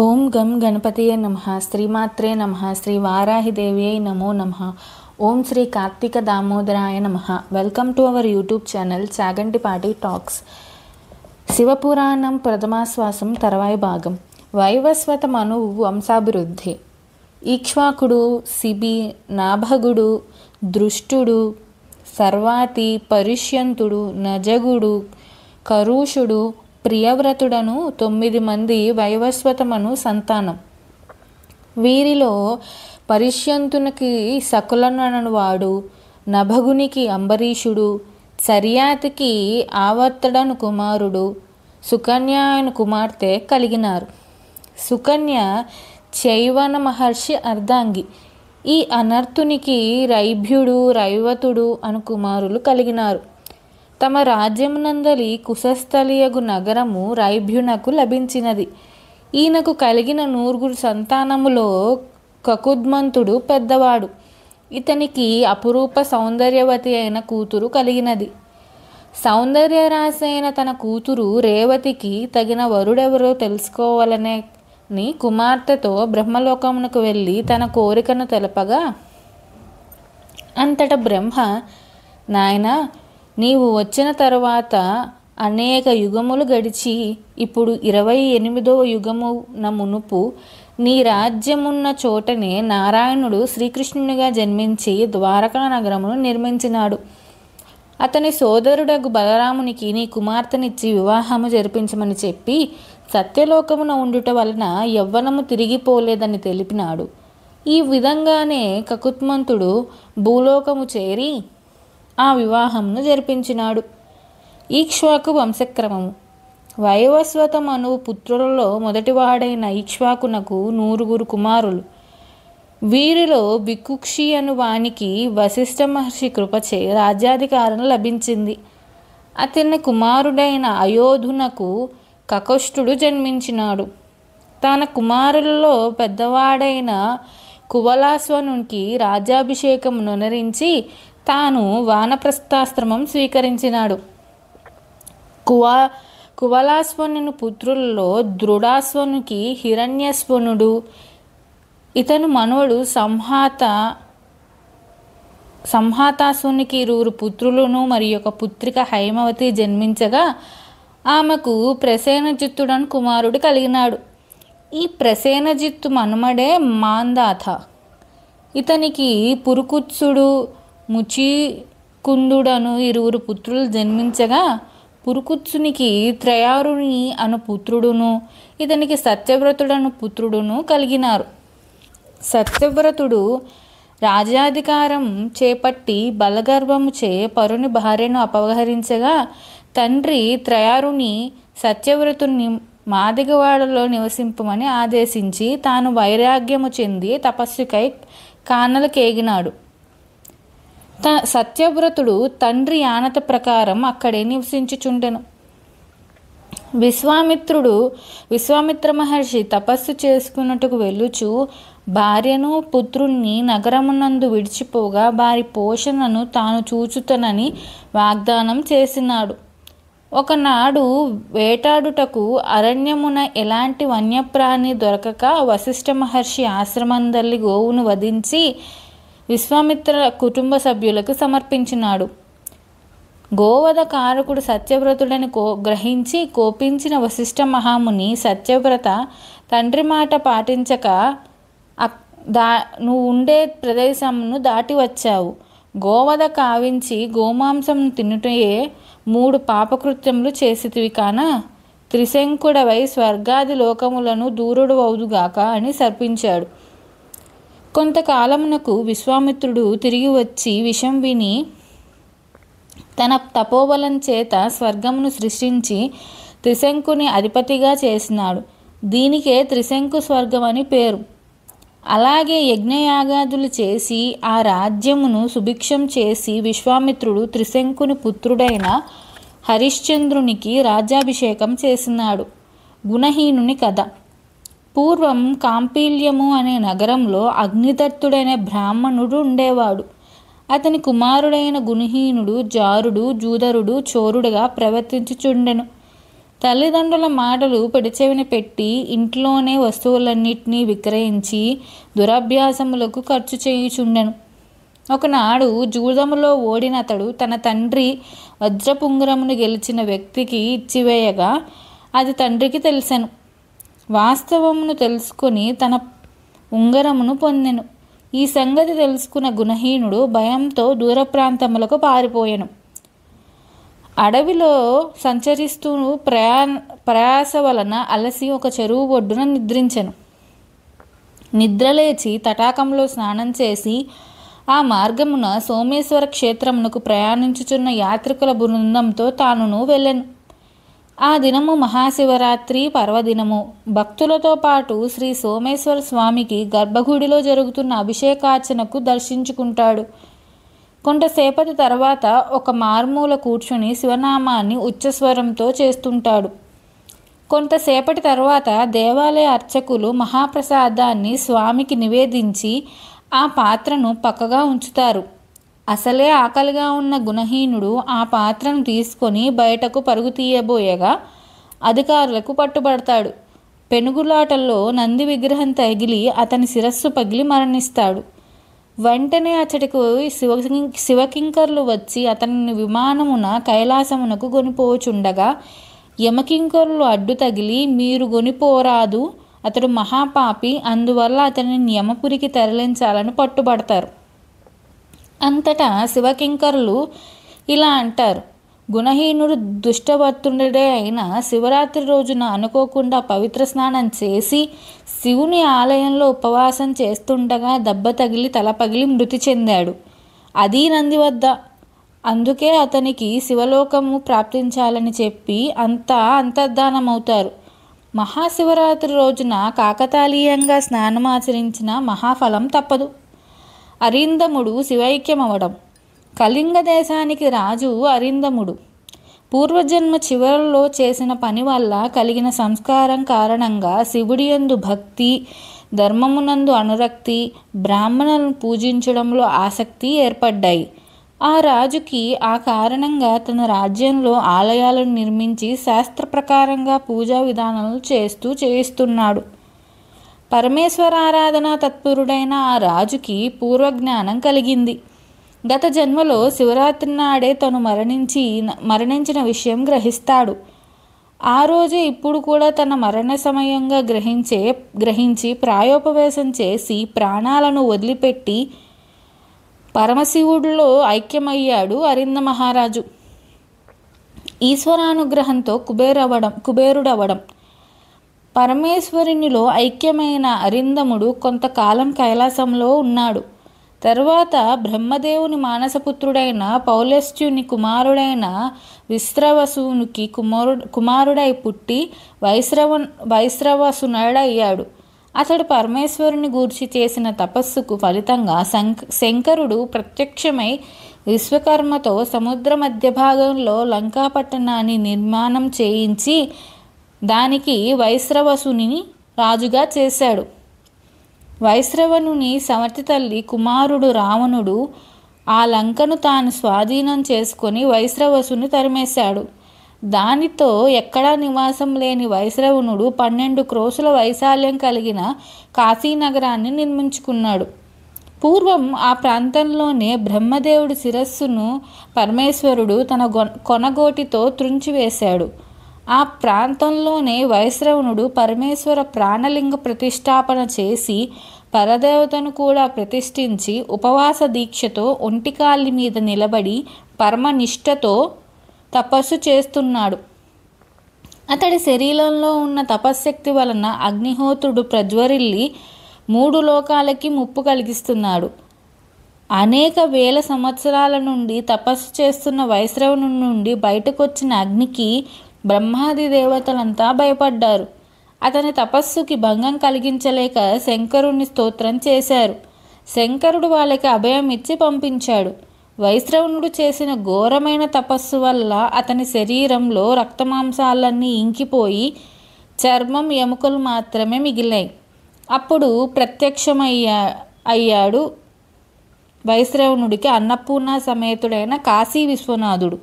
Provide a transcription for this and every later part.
ఓం గం గణపతియే నమః. శ్రీమాత్రే నమః. శ్రీ వారాహిదేవ్యై నమో నమః. ఓం శ్రీ కార్తీక దామోదరాయ నమః. Welcome to our YouTube channel Chagantipati talks. Shivapuranam ప్రథమాశ్వాసం తర్వాయి భాగం. వైవస్వత మనువు వంశాభివృద్ధి. ఈక్ష్వాకుడు, శిబి, నాభగుడు, దృష్టుడు, సర్వాతి, పరిష్యంతుడు, నజగుడు, కరుషుడు, ప్రియవ్రతుడను 9 మంది వైవస్వతమను సంతానం. వీరిలో పరిష్యంతునికి సకులననువాడు, నభగునికి అంబరీషుడు, చర్యాతికి ఆవర్తడను కుమారుడు, సుకన్య అను కుమార్తె కలిగినారు. సుకన్య చైవన మహర్షి అర్ధాంగి. ఈ అనర్థునికి రైభ్యుడు, రైవతుడు అను కుమారులు కలిగినారు. తమ రాజ్యమునందలి కుశస్థలియగు నగరము రైభ్యునకు లభించినది. ఈయనకు కలిగిన 9 సంతానములో కకుద్మంతుడు పెద్దవాడు. ఇతనికి అపురూప సౌందర్యవతి అయిన కూతురు కలిగినది. సౌందర్యరాశి అయిన తన కూతురు రేవతికి తగిన వరుడెవరో తెలుసుకోవాలనే కుమార్తెతో బ్రహ్మలోకమునకు వెళ్ళి తన కోరికను తెలపగా, అంతట బ్రహ్మ, నాయనా, నీవు వచ్చిన తరువాత అనేక యుగములు గడిచి ఇప్పుడు 28వ యుగమున మునుపు నీ రాజ్యమున్న చోటనే నారాయణుడు శ్రీకృష్ణునిగా జన్మించి ద్వారకా నగరమును నిర్మించినాడు. అతని సోదరుడగు బలరామునికి నీ కుమార్తెనిచ్చి వివాహము జరిపించమని చెప్పి సత్యలోకమున ఉండుట వలన యవ్వనము తిరిగిపోలేదని తెలిపినాడు. ఈ విధంగానే కకుత్మంతుడు భూలోకము చేరి ఆ వివాహమును జరిపించినాడు. ఈక్ష్వాకు వంశక్రమము. వైవస్వత మనువు పుత్రులలో మొదటివాడైన ఈక్ష్వాకునకు 9 కుమారులు. వీరిలో బికుక్షి అను వానికి వశిష్ఠ మహర్షి కృపచే రాజ్యాధికారం లభించింది. అతని కుమారుడైన అయోధునకు కకుష్ఠుడు జన్మించినాడు. తన కుమారులలో పెద్దవాడైన కువలాశ్వనునికి రాజ్యాభిషేకం నొనరించి తాను వానప్రస్థాశ్రమం స్వీకరించినాడు. కువలాశ్వను పుత్రులలో దృఢాశ్వనునికి హిరణ్యశ్వనుడు, ఇతను మనవడు సంహాతాశ్వనికి 2 పుత్రులను మరియు ఒక పుత్రిక హైమవతి జన్మించగా ఆమెకు ప్రసేనజిత్తుడను కుమారుడు కలిగినాడు. ఈ ప్రసేనజిత్తు మనుమడే మాంధాత. ఇతనికి పురుకుత్సుడు, ముచికుందుడను 2 పుత్రులు జన్మించగా పురుకుత్సునికి త్రయారుని అను పుత్రుడును, ఇతనికి సత్యవ్రతుడను పుత్రుడును కలిగినారు. సత్యవ్రతుడు రాజ్యాధికారం చేపట్టి బలగర్వముచే పరుని భార్యను అపహరించగా తండ్రి త్రయారుని సత్యవ్రతుని మాదిగవాడలో నివసింపమని ఆదేశించి తాను వైరాగ్యము చెంది తపస్సుకై కానలకేగినాడు. సత్యవ్రతుడు తండ్రి ఆనత ప్రకారం అక్కడే నివసించుచుండెను. విశ్వామిత్ర మహర్షి తపస్సు చేసుకున్నట్టుకు వెళ్ళుచు భార్యను పుత్రుణ్ణి నగరమునందు విడిచిపోగా వారి పోషణను తాను చూచుతనని వాగ్దానం చేసినాడు. ఒకనాడు వేటాడుటకు అరణ్యమున ఎలాంటి వన్యప్రాణి దొరకక వశిష్ఠ మహర్షి ఆశ్రమందల్లి గోవును వధించి విశ్వామిత్ర కుటుంబ సభ్యులకు సమర్పించినాడు. గోవధ కారకుడు సత్యవ్రతుడని గ్రహించి కోపించిన వశిష్ఠ మహాముని, సత్యవ్రత, తండ్రి మాట పాటించక నువ్వు ఉండే ప్రదేశమును దాటి వచ్చావు. గోవధ కావించి గోమాంసం తినుటయే 3 పాపకృత్యములు చేసితివి కాన త్రిశంకుడవై స్వర్గాది లోకములను దూరుడు అవుదుగాక అని శపించాడు. కొంతకాలమునకు విశ్వామిత్రుడు తిరిగి వచ్చి విషం విని తన తపోబలం చేత స్వర్గమును సృష్టించి త్రిశంకుని అధిపతిగా చేసినాడు. దీనికే త్రిశంకు స్వర్గం అని పేరు. అలాగే యజ్ఞయాగాదులు చేసి ఆ రాజ్యమును సుభిక్షం చేసి విశ్వామిత్రుడు త్రిశంకుని పుత్రుడైన హరిశ్చంద్రునికి రాజ్యాభిషేకం చేసినాడు. గుణహీనుని కథ. పూర్వం కాంపిల్యము అనే నగరంలో అగ్నిదత్తుడైన బ్రాహ్మణుడు ఉండేవాడు. అతని కుమారుడైన గుణహీనుడు జారుడు, జూదరుడు, చోరుడుగా ప్రవర్తించుచుండెను. తల్లిదండ్రుల మాటలు పెడచెవిన పెట్టి ఇంట్లోనే వస్తువులన్నిటినీ విక్రయించి దురభ్యాసములకు ఖర్చు చేయుచుండెను. ఒకనాడు జూదములో ఓడిన అతడు తన తండ్రి వజ్రపుంగరమును గెలిచిన వ్యక్తికి ఇచ్చివేయగా అది తండ్రికి తెలిసెను. వాస్తవమును తెలుసుకొని తన ఉంగరమును పొందెను. ఈ సంగతి తెలుసుకున్న గుణహీనుడు భయంతో దూర ప్రాంతములకు పారిపోయెను. అడవిలో సంచరిస్తూ ప్రయాస వలన అలసి ఒక చెరువు ఒడ్డున నిద్రించెను. నిద్రలేచి తటాకంలో స్నానం చేసి ఆ మార్గమున సోమేశ్వర క్షేత్రమునకు ప్రయాణించుచున్న యాత్రికుల బృందంతో తానును వెళ్ళెను. ఆ దినము మహాశివరాత్రి పర్వదినము. భక్తులతో పాటు శ్రీ సోమేశ్వర స్వామికి గర్భగుడిలో జరుగుతున్న అభిషేకార్చనకు దర్శించుకుంటాడు. కొంతసేపటి తర్వాత ఒక మార్మూల కూర్చుని శివనామాన్ని ఉచ్చస్వరంతో చేస్తుంటాడు. కొంతసేపటి తర్వాత దేవాలయ అర్చకులు మహాప్రసాదాన్ని స్వామికి నివేదించి ఆ పాత్రను పక్కగా ఉంచుతారు. అసలే ఆకలిగా ఉన్న గుణహీనుడు ఆ పాత్రను తీసుకొని బయటకు పరుగు తీయబోయగా అధికారులకు పట్టుబడతాడు. పెనుగులాటల్లో నంది విగ్రహం తగిలి అతని శిరస్సు పగిలి మరణిస్తాడు. వెంటనే అతడికి శివకింకర్లు వచ్చి అతనిని విమానమున కైలాసమునకు గొనిపోచుండగా యమకింకరులు అడ్డు తగిలి, మీరు గొనిపోరాదు, అతడు మహాపాపి, అందువల్ల అతనిని యమపురికి తరలించాలని పట్టుబడతారు. అంతటా శివకింకరులు ఇలా అంటారు: గుణహీనుడు దుష్టవర్తుడే అయిన శివరాత్రి రోజున అనుకోకుండా పవిత్ర స్నానం చేసి శివుని ఆలయంలో ఉపవాసం చేస్తుండగా దెబ్బ తగిలి తల పగిలి మృతి చెందాడు. అది నంది వద్ద. అందుకే అతనికి శివలోకము ప్రాప్తించాలని చెప్పి అంతా అంతర్ధానమవుతారు. మహాశివరాత్రి రోజున కాకతాళీయంగా స్నానమాచరించిన మహాఫలం తప్పదు. అరిందముడు శివైక్యమవడం. కళింగ దేశానికి రాజు అరిందముడు. పూర్వజన్మ చివరలో చేసిన పని వల్ల కలిగిన సంస్కారం కారణంగా శివుడి యందు భక్తి, ధర్మమునందు అనురక్తి, బ్రాహ్మణులను పూజించడంలో ఆసక్తి ఏర్పడ్డాయి. ఆ రాజుకి ఆ కారణంగా తన రాజ్యంలో ఆలయాలను నిర్మించి శాస్త్ర ప్రకారంగా పూజా విధానాలు చేయిస్తున్నాడు. పరమేశ్వరారాధన తత్పరుడైన ఆ రాజుకి పూర్వజ్ఞానం కలిగింది. గత జన్మలో శివరాత్రి నాడే తను మరణించిన విషయం గ్రహిస్తాడు. ఆ రోజే ఇప్పుడు కూడా తన మరణ సమయంగా గ్రహించి ప్రాయోపవేశం చేసి ప్రాణాలను వదిలిపెట్టి పరమశివుడిలో ఐక్యమయ్యాడు అరింద మహారాజు. ఈశ్వరానుగ్రహంతో కుబేరుడవడం. పరమేశ్వరునిలో ఐక్యమైన అరిందముడు కొంతకాలం కైలాసంలో ఉన్నాడు. తరువాత బ్రహ్మదేవుని మానసపుత్రుడైన పౌలస్త్యుని కుమారుడైన విశ్రవసునికి కుమారుడై పుట్టి వైశ్రవసునుడయ్యాడు. అతడు పరమేశ్వరుని గూర్చి చేసిన తపస్సుకు ఫలితంగా శంకరుడు ప్రత్యక్షమై విశ్వకర్మతో సముద్ర మధ్య భాగంలో లంకాపట్టణాన్ని నిర్మాణం చేయించి దానికి వైశ్రవసుని రాజుగా చేశాడు. వైశ్రవణుని సవతి తల్లి కుమారుడు రావణుడు ఆ లంకను తాను స్వాధీనం చేసుకొని వైశ్రవసుని తరిమేశాడు. దానితో ఎక్కడా నివాసం లేని వైశ్రవణుడు 12 క్రోసుల వైశాల్యం కలిగిన కాశీనగరాన్ని నిర్మించుకున్నాడు. పూర్వం ఆ ప్రాంతంలోనే బ్రహ్మదేవుడి శిరస్సును పరమేశ్వరుడు తన కొనగోటితో త్రుంచివేశాడు. ఆ ప్రాంతంలోనే వైశ్రవణుడు పరమేశ్వర ప్రాణలింగ ప్రతిష్టాపన చేసి పరదేవతను కూడా ప్రతిష్ఠించి ఉపవాస దీక్షతో ఒంటికాలి మీద నిలబడి పరమనిష్టతో తపస్సు చేస్తున్నాడు. అతడి శరీరంలో ఉన్న తపశ్శక్తి వలన అగ్నిహోత్రుడు ప్రజ్వరిల్లి 3 లోకాలకి ముప్పు కలిగిస్తున్నాడు. అనేక వేల సంవత్సరాల నుండి తపస్సు చేస్తున్న వైశ్రవణుడి నుండి బయటకొచ్చిన అగ్నికి బ్రహ్మాది దేవతలంతా భయపడ్డారు. అతని తపస్సుకి భంగం కలిగించలేక శంకరుని స్తోత్రం చేశారు. శంకరుడు వాళ్ళకి అభయం ఇచ్చి పంపించాడు. వైశ్రవణుడు చేసిన ఘోరమైన తపస్సు వల్ల అతని శరీరంలో రక్తమాంసాలన్నీ ఇంకిపోయి చర్మం, ఎముకలు మాత్రమే మిగిలాయి. అప్పుడు అయ్యాడు వైశ్రవణుడికి అన్నపూర్ణ సమేతుడైన కాశీ విశ్వనాథుడు.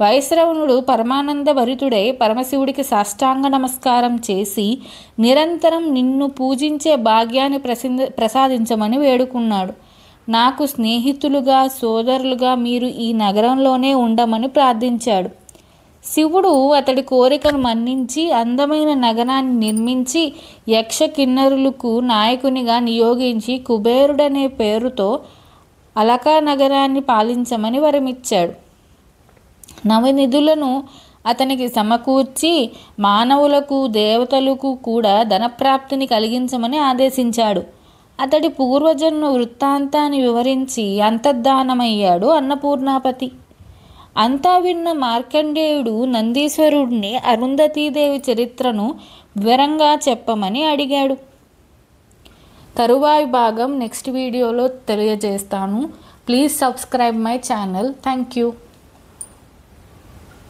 వైశ్రవణుడు పరమానంద భరితుడై పరమశివుడికి సాష్టాంగ నమస్కారం చేసి నిరంతరం నిన్ను పూజించే భాగ్యాన్ని ప్రసాదించమని వేడుకున్నాడు. నాకు స్నేహితులుగా సోదరులుగా మీరు ఈ నగరంలోనే ఉండమని ప్రార్థించాడు. శివుడు అతడి కోరికను మన్నించి అందమైన నగరాన్ని నిర్మించి యక్ష కిన్నరులకు నాయకునిగా నియోగించి కుబేరుడనే పేరుతో అలకా నగరాన్ని పాలించమని వరమిచ్చాడు. నవనిధులను అతనికి సమకూర్చి మానవులకు దేవతలకు కూడా ధనప్రాప్తిని కలిగించమని ఆదేశించాడు. అతడి పూర్వజన్మ వృత్తాంతాన్ని వివరించి అంతర్ధానమయ్యాడు అన్నపూర్ణాపతి. అంతా విన్న మార్కండేయుడు నందీశ్వరుడిని అరుంధతీదేవి చరిత్రను వివరంగా చెప్పమని అడిగాడు. తరువాయి భాగం నెక్స్ట్ వీడియోలో తెలియజేస్తాను. Please subscribe my channel. Thank you.